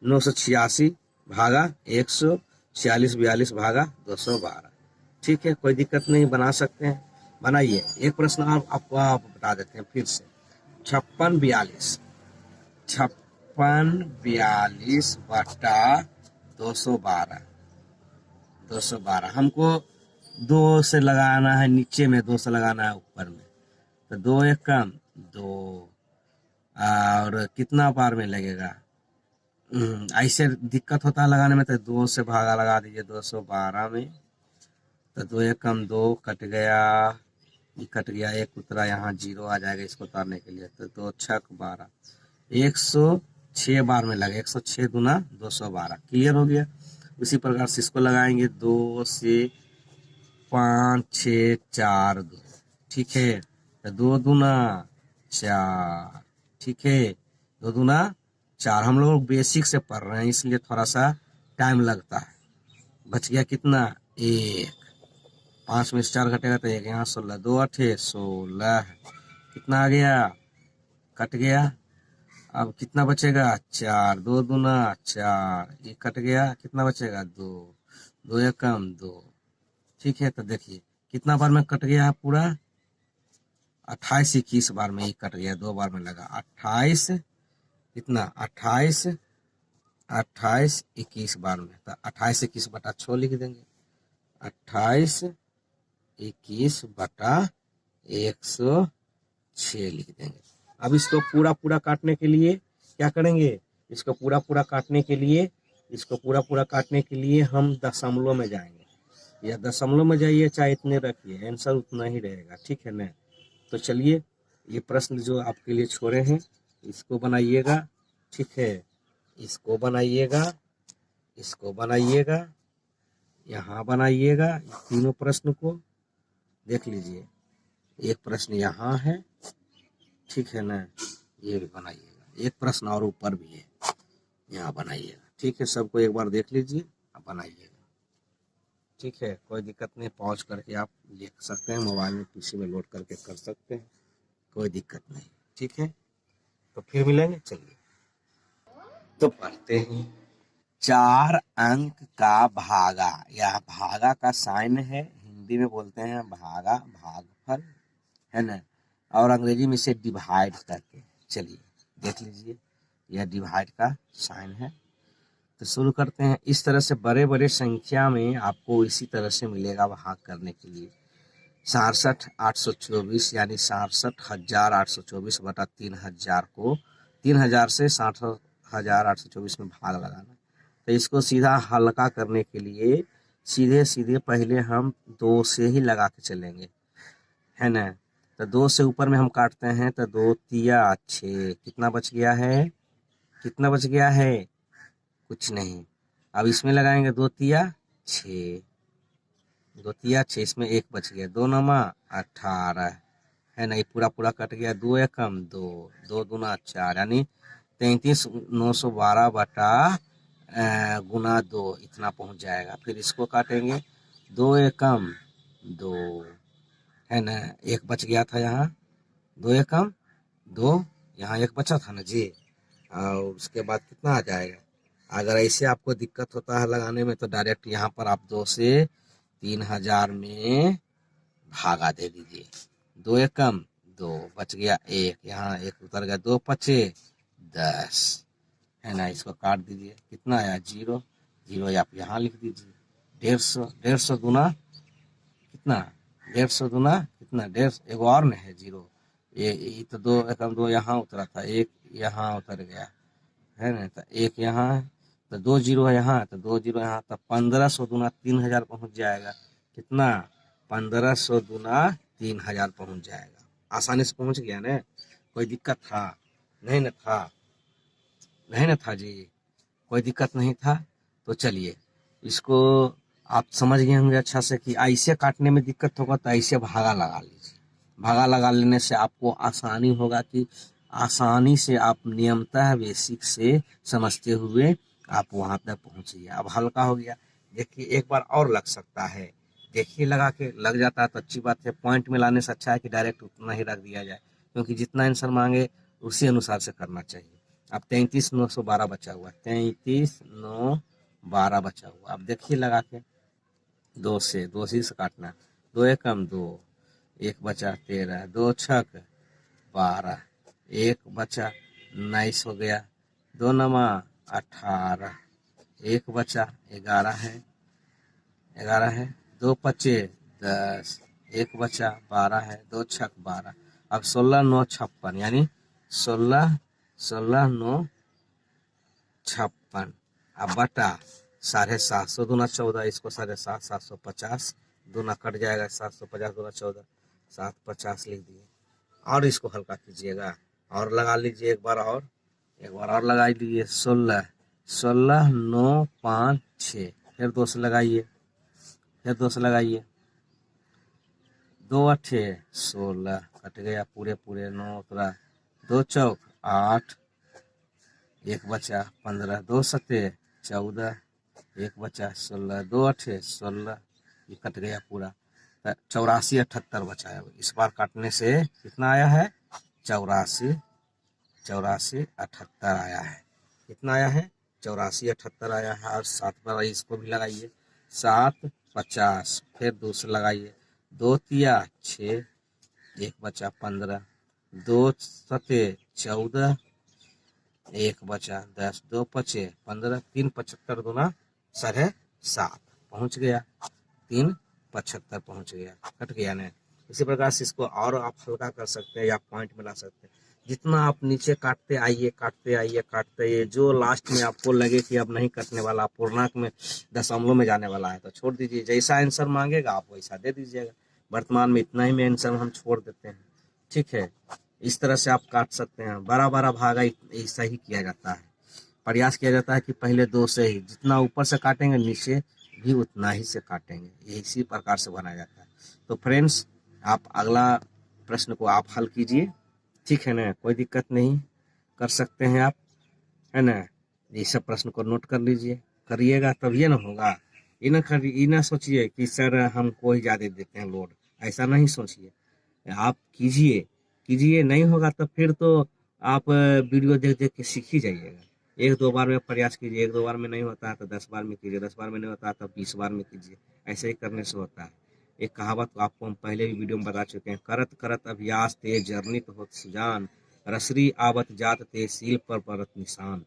A: 986 भागा 100, 46 42 भागा 212। ठीक है, कोई दिक्कत नहीं, बना सकते हैं, बनाइए। एक प्रश्न आपको आप बता देते हैं फिर से। 56 42 बटा 212, 212 हमको 2 से लगाना है, नीचे में 2 से लगाना है, ऊपर में, तो 2 एकम 2, और कितना बार में लगेगा, ऐसे दिक्कत होता है लगाने में, तो 2 से भागा लगा दीजिए 212 में, तो 2 एकम 2 कट गया, ये कट गया, एक उतरा, यहाँ 0 आ जाएगा इसको उतारने के लिए, तो 2 6 12, 106 बार में लगे, 106 गुना 212। क्लियर हो गया। उसी प्रकार से इसको लगाएंगे 2 से 5 6 4 2, ठीक है, तो 2 दूना 4, ठीक है, 2 दूना 4। हम लोग बेसिक से पढ़ रहे हैं इसलिए थोड़ा सा टाइम लगता है। बच गया कितना, 1, 5 में से 4 घटेगा तो 1, यहाँ 16, 2 8 16, कितना आ गया, कट गया। अब कितना बचेगा, 4, 2 दूना 4, ये कट गया, कितना बचेगा 2, 2 एकम 2। ठीक है, तो देखिए कितना बार में कट गया है पूरा, 28 21 बार में ये कट गया, 2 बार में लगा 28, कितना 28 28 21 बार में, तो 28 21 बटा 6 लिख देंगे, 28 21 बटा 106 लिख देंगे। अब इसको पूरा पूरा काटने के लिए क्या करेंगे, इसको पूरा पूरा काटने के लिए, इसको पूरा पूरा काटने के लिए हम दशमलव में जाएंगे, या दशमलव में जाइए चाहे इतने रखिए, आंसर उतना ही रहेगा। ठीक है ना। तो चलिए ये प्रश्न जो आपके लिए छोड़े हैं इसको बनाइएगा। ठीक है, इसको बनाइएगा, इसको बनाइएगा, यहाँ बनाइएगा, तीनों प्रश्न को देख लीजिए। एक प्रश्न यहाँ है, ठीक है ना, ये भी बनाइएगा। एक प्रश्न और ऊपर भी है, यहाँ बनाइएगा। ठीक है, सबको एक बार देख लीजिए, आप बनाइएगा। ठीक है, कोई दिक्कत नहीं, पॉज करके आप लिख सकते हैं, मोबाइल में पीसी में लोड करके कर सकते हैं, कोई दिक्कत नहीं। ठीक है, तो फिर मिलेंगे। चलिए तो पढ़ते हैं। 4 अंक का भागा, यह भागा का साइन है, हिंदी में बोलते हैं भागा, भागफल, है ना, और अंग्रेजी में इसे डिवाइड करते हैं। चलिए देख लीजिए, यह डिवाइड का साइन है। तो शुरू करते हैं। इस तरह से बड़े बड़े संख्या में आपको इसी तरह से मिलेगा भाग करने के लिए। 66,824 यानी 66,824 बटा 3,000 को 3,000 से 60,824 में भाग लगाना। तो इसको सीधा हल्का करने के लिए सीधे सीधे पहले हम 2 से ही लगा के चलेंगे, है ना। तो 2 से ऊपर में हम काटते हैं, तो 2 तिया 6, कितना बच गया है, कितना बच गया है, कुछ नहीं। अब इसमें लगाएंगे 2 तिया 6, 2 तिया 6, इसमें 1 बच गया, 2 नमा 18, है ना, ये पूरा पूरा कट गया। 2 एकम 2, 2 दूना 4, यानी 33,912 बटा गुना 2 इतना पहुंच जाएगा। फिर इसको काटेंगे, 2 एकम 2, है ना, 1 बच गया था यहाँ, 2 एकम 2, यहाँ 1 बचा था ना जी। और उसके बाद कितना आ जाएगा। अगर ऐसे आपको दिक्कत होता है लगाने में, तो डायरेक्ट यहाँ पर आप 2 से 3,000 में भागा दे दीजिए। 2 एकम 2 बच गया 1, यहाँ 1 उतर गया, 2 पचे 10, है ना, इसको काट दीजिए, कितना आया 0, 0 आप यहाँ लिख दीजिए। 150, 150 दूना कितना, 150 दूना कितना, 150, एगो और न है 0, ये तो 2 एकम 2 यहाँ उतरा था, 1 यहाँ उतर गया, है ना, तो 1 यहाँ है, तो 2 जीरो है यहाँ, तो 2 जीरो यहाँ, तो 1500 दूना 3,000 पहुंच जाएगा। कितना, 1500 दूना 3,000 पहुंच जाएगा। आसानी से पहुंच गया ना, कोई दिक्कत था, नहीं न था, नहीं न था जी, कोई दिक्कत नहीं था। तो चलिए इसको आप समझ गए होंगे अच्छा से कि ऐसे काटने में दिक्कत होगा तो ऐसे भागा लगा लीजिए। भागा लगा लेने से आपको आसानी होगा कि आसानी से आप नियमतः बेसिक से समझते हुए आप वहां तक पहुंचिए। अब हल्का हो गया, देखिए एक बार और लग सकता है, देखिए लगा के लग जाता है तो अच्छी बात है। पॉइंट में लाने से अच्छा है कि डायरेक्ट उतना ही रख दिया जाए, क्योंकि जितना आंसर मांगे उसी अनुसार से करना चाहिए। अब 33,912 बचा हुआ है, 33,912 बचा हुआ। अब देखिए लगा के, 2 से काटना, 2 एकम 2, 1 बचा 13, 2 छक 12, 1 बचा 19 हो गया, 2 नमा 18, 1 बचा 11 है, 11 है, 2 पचे 10, 1 बचा 12 है, 2 छक 12। अब 16,956 यानी 16,956, अब बटा 750, दूना 14, इसको 750, 750, दूना कट जाएगा, 750 दूना 14, 750 लिख दिए। और इसको हल्का कीजिएगा और लगा लीजिए, एक बार और, एक बार और लगा लीजिए। 16, 16,956, फिर 2 से लगाइए, फिर 2 से लगाइए, 2 अठे 16, कट गया पूरे पूरे 9 उतरा, 2 चौक 8, 1 बचा 15, 2 सते 14, 1 बचा 16, 2 अठे 16, ये कट गया पूरा। 84, 78 बचा है। इस बार काटने से कितना आया है, 84, 84, 78 आया है। कितना आया है, 84, 78 आया है। और 7 बार इसको भी लगाइए, 7 50, फिर 2 से लगाइए, 2 तिया 6, 1 बचा 15, 2 सते 14, 1 बचा 10, 2 पचे 15, 3 75 दूना 7.5 पहुंच गया, 375 पहुंच गया, कट गया ना। इसी प्रकार से इसको और आप हल्का कर सकते हैं या पॉइंट में ला सकते हैं। जितना आप नीचे काटते आइए, काटते आइए, काटते आइए, जो लास्ट में आपको लगे कि अब नहीं कटने वाला, पूर्णांक में दशमलव में जाने वाला है, तो छोड़ दीजिए। जैसा आंसर मांगेगा आप वैसा दे दीजिएगा। वर्तमान में इतना ही में आंसर हम छोड़ देते हैं। ठीक है, इस तरह से आप काट सकते हैं। बड़ा बड़ा भागा ऐसा ही किया जाता है। प्रयास किया जाता है कि पहले 2 से ही, जितना ऊपर से काटेंगे नीचे भी उतना ही से काटेंगे, ये इसी प्रकार से बनाया जाता है। तो फ्रेंड्स, आप अगला प्रश्न को आप हल कीजिए, ठीक है ना, कोई दिक्कत नहीं। कर सकते हैं आप, है ना। ये सब प्रश्न को नोट कर लीजिए, करिएगा तभी ना होगा। ये ना सोचिए कि सर हमको ही ज़्यादा देते हैं लोड, ऐसा नहीं सोचिए। आप कीजिए, कीजिए, नहीं होगा तो फिर तो आप वीडियो देख देख के सीख ही जाइएगा। एक दो बार में प्रयास कीजिए, एक दो बार में नहीं होता है तो 10 बार में कीजिए, 10 बार में नहीं होता है तो 20 बार में कीजिए। ऐसे ही करने से होता है। एक कहावत आपको हम पहले भी वीडियो में बता चुके हैं, करत करत अभ्यास ते जर्नित होत सुजान, रसरी आवत जात ते सील पर परत निशान।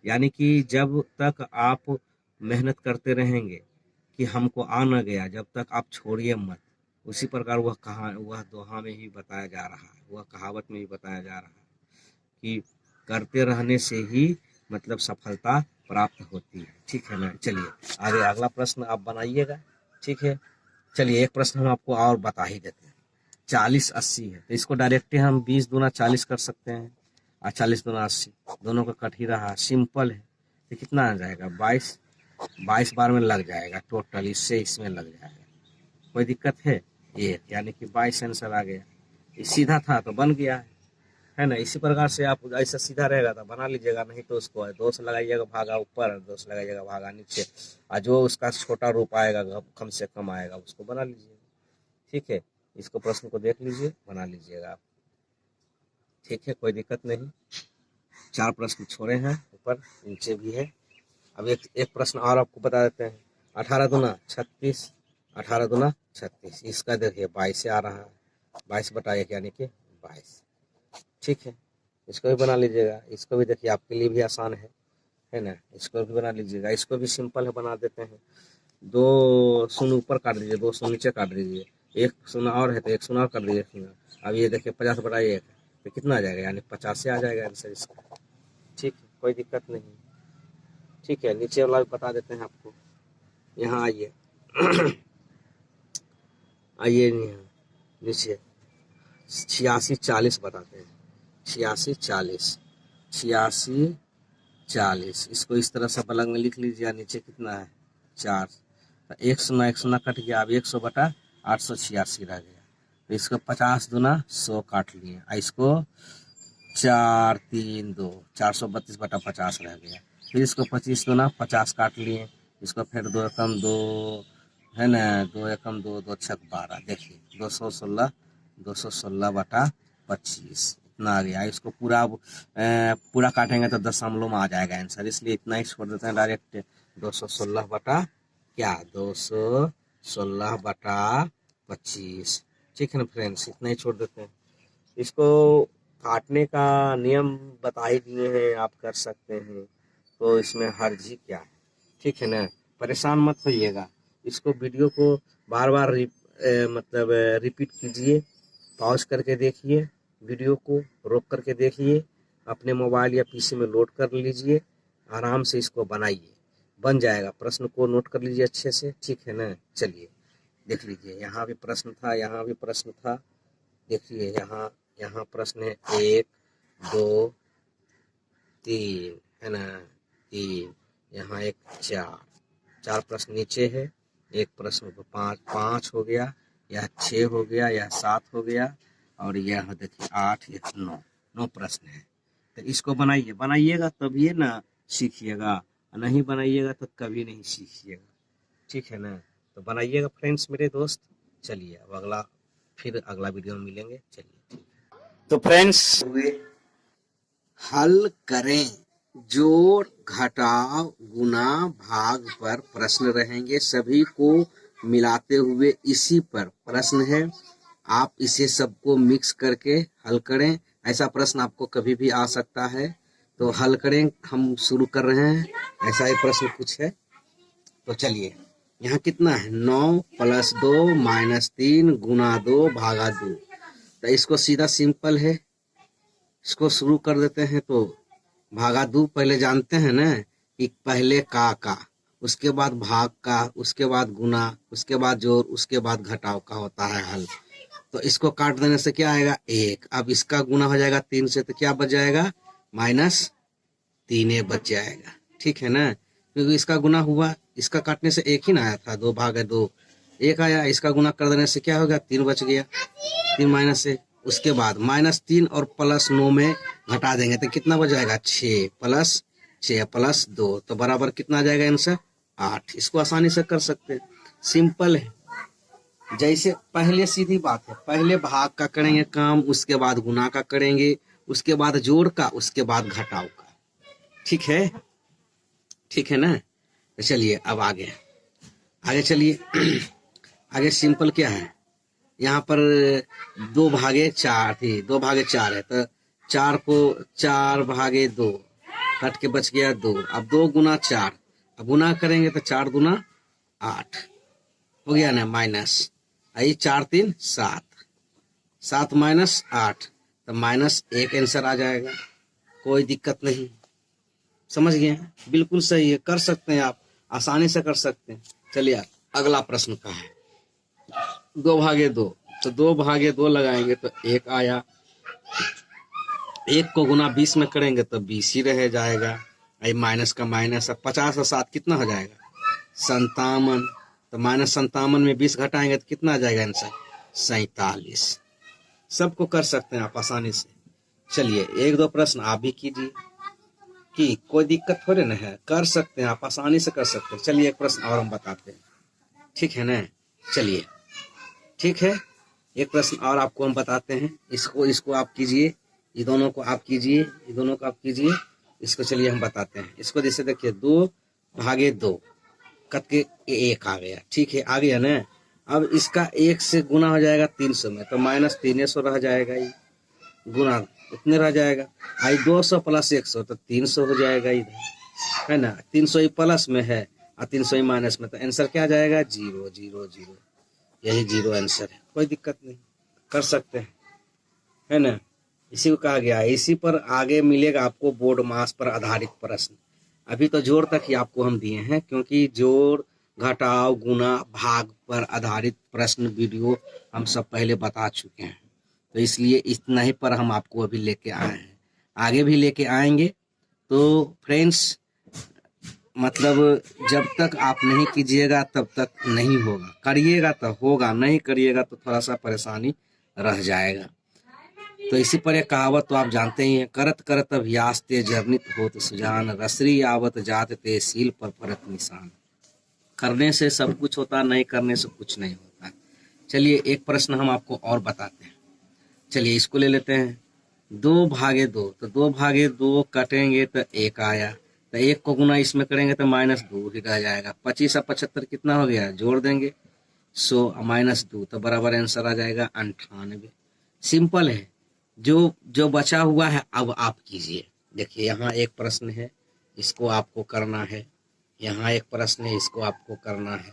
A: यानी कि जब तक आप मेहनत करते रहेंगे कि हमको आ न गया, जब तक आप छोड़िए मत। उसी प्रकार वह दोहा में ही बताया जा रहा है, वह कहावत में ही बताया जा रहा है कि करते रहने से ही मतलब सफलता प्राप्त होती है। ठीक है ना। चलिए आगे अगला प्रश्न आप बनाइएगा। ठीक है, चलिए एक प्रश्न हम आपको और बता ही देते हैं। 40-80 है तो इसको डायरेक्ट हम 20 दूना 40 कर सकते हैं और 40 दूना 80, दोनों का कट ही रहा, सिंपल है। तो कितना आ जाएगा, 22 बार में लग जाएगा टोटल, इससे इसमें लग जाएगा, कोई दिक्कत है। ये यानी कि 22 आंसर आ गया। ये सीधा था तो बन गया है ना। इसी प्रकार से आप ऐसा सीधा रहेगा तो बना लीजिएगा, नहीं तो उसको 2 से लगाइएगा भागा ऊपर, 2 से लगाइएगा भागा नीचे, और जो उसका छोटा रूप आएगा कम से कम आएगा उसको बना लीजिएगा। ठीक है, इसको प्रश्न को देख लीजिए, बना लीजिएगा आप। ठीक है, कोई दिक्कत नहीं। 4 प्रश्न छोड़े हैं, ऊपर नीचे भी है। अब एक प्रश्न और आपको बता देते हैं। 18 दूना 36, 18 दूना 36, इसका देखिए 22 से आ रहा है, 22/1 यानी कि 22। ठीक है, इसको भी बना लीजिएगा। इसको भी देखिए आपके लिए भी आसान है ना। इसको भी बना लीजिएगा, इसको भी सिंपल है, बना देते हैं। 2 शून्य ऊपर काट दीजिए, 2 शून्य नीचे काट दीजिए, 1 शून्य और है तो 1 शून्य और कर दीजिए शून्य। अब ये देखिए 50/1 तो कितना आ जाएगा, यानी 50 से आ जाएगा आंसर इसका। ठीक है, कोई दिक्कत नहीं। ठीक है, नीचे वाला भी बता देते हैं आपको। यहाँ आइए आइए नीचे 86-40 बताते हैं। 86-40, 86-40, इसको इस तरह से बलंग में लिख लीजिए। नीचे कितना है, 4, तो 100 कट गया। अब 100/886 रह गया। तो इसको 50 दूना 100 काट लिए, इसको 4 3 2 432/50 रह गया। फिर इसको 25 दूना 50 काट लिए, इसको फिर 2 एकम 2 है ना, 2 एकम 2, 2 छक 12, देखिए 216/25 इतना आ गया। इसको पूरा काटेंगे तो दशमलव में आ जाएगा आंसर, इसलिए इतना ही छोड़ देते हैं डायरेक्ट। 216/216/25। ठीक है ना फ्रेंड्स, इतना ही छोड़ देते हैं। इसको काटने का नियम बता ही दिए हैं, आप कर सकते हैं, तो इसमें हर्ज ही क्या है। ठीक है ना, परेशान मत होइएगा। इसको वीडियो को बार बार मतलब रिपीट कीजिए, पॉज करके देखिए, वीडियो को रोक करके देखिए, अपने मोबाइल या पीसी में लोड कर लीजिए, आराम से इसको बनाइए, बन जाएगा। प्रश्न को नोट कर लीजिए अच्छे से। ठीक है ना। चलिए देख लीजिए, यहाँ भी प्रश्न था, यहाँ भी प्रश्न था। देखिए यहाँ प्रश्न है 1 2 3 है ना, 3, यहाँ एक 4 प्रश्न नीचे है। एक प्रश्न को 5 हो गया, यह 6 हो गया, यह 7 हो गया, और यह देखिए 8, यह 9 प्रश्न है। तो इसको बनाइएगा तब ये ना सीखिएगा, नहीं बनाइएगा तो कभी नहीं सीखिएगा। ठीक है ना, तो बनाइएगा फ्रेंड्स मेरे दोस्त। चलिए अब फिर अगला वीडियो में मिलेंगे। चलिए ठीक है, तो फ्रेंड्स हल करें, जोड़ घटाव गुना भाग पर प्रश्न रहेंगे, सभी को मिलाते हुए इसी पर प्रश्न है। आप इसे सबको मिक्स करके हल करें। ऐसा प्रश्न आपको कभी भी आ सकता है, तो हल करें। हम शुरू कर रहे हैं, ऐसा ही प्रश्न कुछ है। तो चलिए, यहाँ कितना है, 9 + 2 - 3 गुना 2 भागा 2। तो इसको सीधा सिंपल है, इसको शुरू कर देते हैं। तो भागा 2 पहले जानते हैं ना कि पहले का, उसके बाद भाग का, उसके बाद गुना, उसके बाद जोड़, उसके बाद घटाव का होता है हल। तो इसको काट देने से क्या आएगा, 1। अब इसका गुना हो जाएगा 3 से, तो क्या बच जाएगा, -3 बच जाएगा। ठीक है ना, क्योंकि इसका गुना हुआ, इसका काटने से 1 ही ना आया था, 2 भागे 2 1 आया। इसका गुना कर देने से क्या होगा, 3 बच गया, 3 - से
B: उसके बाद -3 और +9 में घटा देंगे तो कितना बच जाएगा 6 + 6 + 2 तो बराबर कितना आ जाएगा आंसर 8। इसको आसानी से कर सकते हैं, सिंपल है। जैसे पहले सीधी बात है, पहले भाग का करेंगे काम, उसके बाद गुना का करेंगे, उसके बाद जोड़ का, उसके बाद घटाव का। ठीक है, ठीक है ना। तो चलिए अब आगे आगे चलिए आगे सिंपल क्या है, यहाँ पर 2/4 थी, 2/4 है तो 4 को 4/2 कट के बच गया 2। अब 2 × 4, अब गुना करेंगे तो 4 × 8 हो गया ना, माइनस आई 4 × 3 = 7, 7 - 8 तो -1 आंसर आ जाएगा। कोई दिक्कत नहीं, समझ गए हैं, बिल्कुल सही है, कर सकते हैं आप, आसानी से कर सकते हैं। चलिए अगला प्रश्न का है 2/2, तो 2/2 लगाएंगे तो 1 आया, 1 को गुना 20 में करेंगे तो 20 ही रह जाएगा, आई माइनस का माइनस। अब 50 और 7 कितना हो जाएगा 57, तो -57 में 20 घटाएंगे तो कितना आ जाएगा आंसर 47। सबको कर सकते हैं आप आसानी से। चलिए 1-2 प्रश्न आप भी कीजिए, कि कोई दिक्कत थोड़े ना है, कर सकते हैं आप, आसानी से कर सकते हैं। चलिए एक प्रश्न और हम बताते हैं, ठीक है ना। चलिए ठीक है, एक प्रश्न और आपको हम बताते हैं, इसको आप कीजिए, ये दोनों को आप कीजिए, ये दोनों को आप कीजिए, इसको चलिए हम बताते हैं। इसको जैसे देखिए 2/2 कट के 1 आ गया, ठीक है, आ गया ना। अब इसका 1 से गुना हो जाएगा 300 में, तो -300 रह जाएगा, ये गुना इतने रह जाएगा। आई 200 + 100 तो 300 हो जाएगा इधर, है ना। 300 ही प्लस में है और 300 ही माइनस में, तो आंसर क्या आ जाएगा 0 0 0, यही 0 आंसर है। कोई दिक्कत नहीं, कर सकते हैं, है ना। इसी को कहा गया है, इसी पर आगे मिलेगा आपको बोर्ड मास पर आधारित प्रश्न। अभी तो जोड़ तक ही आपको हम दिए हैं, क्योंकि जोड़ घटाव गुना भाग पर आधारित प्रश्न वीडियो हम सब पहले बता चुके हैं, तो इसलिए इतना ही पर हम आपको अभी लेके आए हैं, आगे भी लेके आएंगे। तो फ्रेंड्स मतलब जब तक आप नहीं कीजिएगा तब तक नहीं होगा, करिएगा तो होगा, नहीं करिएगा तो थोड़ा सा परेशानी रह जाएगा। तो इसी पर एक कहावत तो आप जानते ही हैं, करत करत अभ्यास ते जर्नित होत सुजान, रसरी आवत जात ते सील पर परत निशान। करने से सब कुछ होता, नहीं करने से कुछ नहीं होता। चलिए एक प्रश्न हम आपको और बताते हैं, चलिए इसको ले लेते हैं 2/2, तो 2/2 काटेंगे तो 1 आया, तो 1 को गुना इसमें करेंगे तो -2 ही रह जाएगा। 25 और 75 कितना हो गया, जोड़ देंगे 100 -2 तो बराबर आंसर आ जाएगा 98। सिंपल है, जो बचा हुआ है अब आप कीजिए। देखिए यहाँ एक प्रश्न है, इसको आपको करना है, यहाँ एक प्रश्न है, इसको आपको करना है,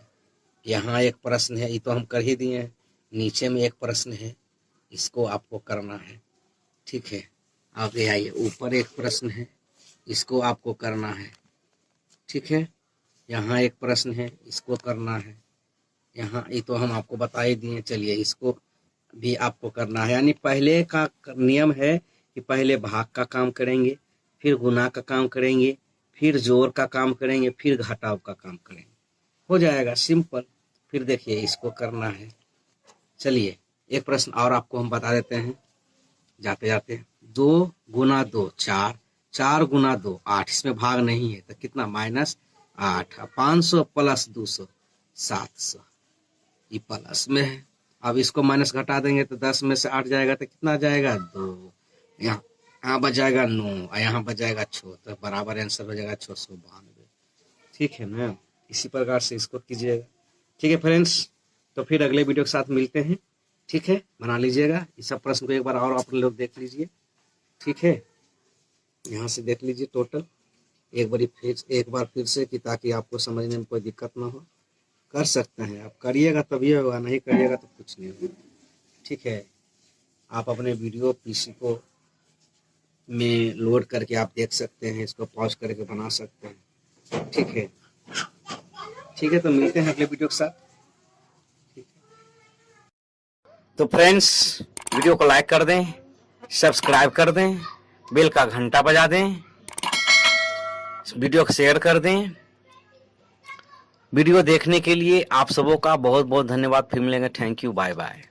B: यहाँ एक प्रश्न है, ये तो हम कर ही दिए हैं, नीचे में एक प्रश्न है, इसको आपको करना है, ठीक है। आगे आइए, ऊपर एक प्रश्न है, इसको आपको करना है, ठीक है। यहाँ एक प्रश्न है, इसको करना है, यहाँ ये तो हम आपको बता ही दिए। चलिए इसको भी आपको करना है, यानी पहले का नियम है कि पहले भाग का काम करेंगे, फिर गुना का काम करेंगे, फिर जोड़ का काम करेंगे, फिर घटाव का काम करेंगे, हो जाएगा सिंपल। फिर देखिए इसको करना है। चलिए एक प्रश्न और आपको हम बता देते हैं जाते जाते, 2 × 2 4, 4 × 2 8, इसमें भाग नहीं है तो कितना -8, 500 + 200 700, ये प्लस में है। अब इसको माइनस घटा देंगे तो 10 में से 8 जाएगा तो कितना जाएगा 2, यहाँ बच जाएगा 9 और यहाँ बच जाएगा 6, तो बराबर आंसर हो जाएगा 692। ठीक है ना, इसी प्रकार से इसको कीजिएगा। ठीक है फ्रेंड्स, तो फिर अगले वीडियो के साथ मिलते हैं, ठीक है। बना लीजिएगा इस सब प्रश्न को एक बार और आप लोग देख लीजिए, ठीक है। यहाँ से देख लीजिए टोटल एक बार फिर से, कि ताकि आपको समझने में कोई दिक्कत ना हो। कर सकते हैं आप, करिएगा तभी होगा, नहीं करिएगा तो कुछ नहीं होगा, ठीक है। आप अपने वीडियो पीसी को में लोड करके आप देख सकते हैं, इसको पॉज करके बना सकते हैं, ठीक है। ठीक है, तो मिलते हैं अगले वीडियो के साथ। तो फ्रेंड्स वीडियो को लाइक कर दें, सब्सक्राइब कर दें, बेल का घंटा बजा दें, वीडियो को शेयर कर दें। वीडियो देखने के लिए आप सबों का बहुत बहुत धन्यवाद। फिर मिलेंगे, थैंक यू, बाय बाय।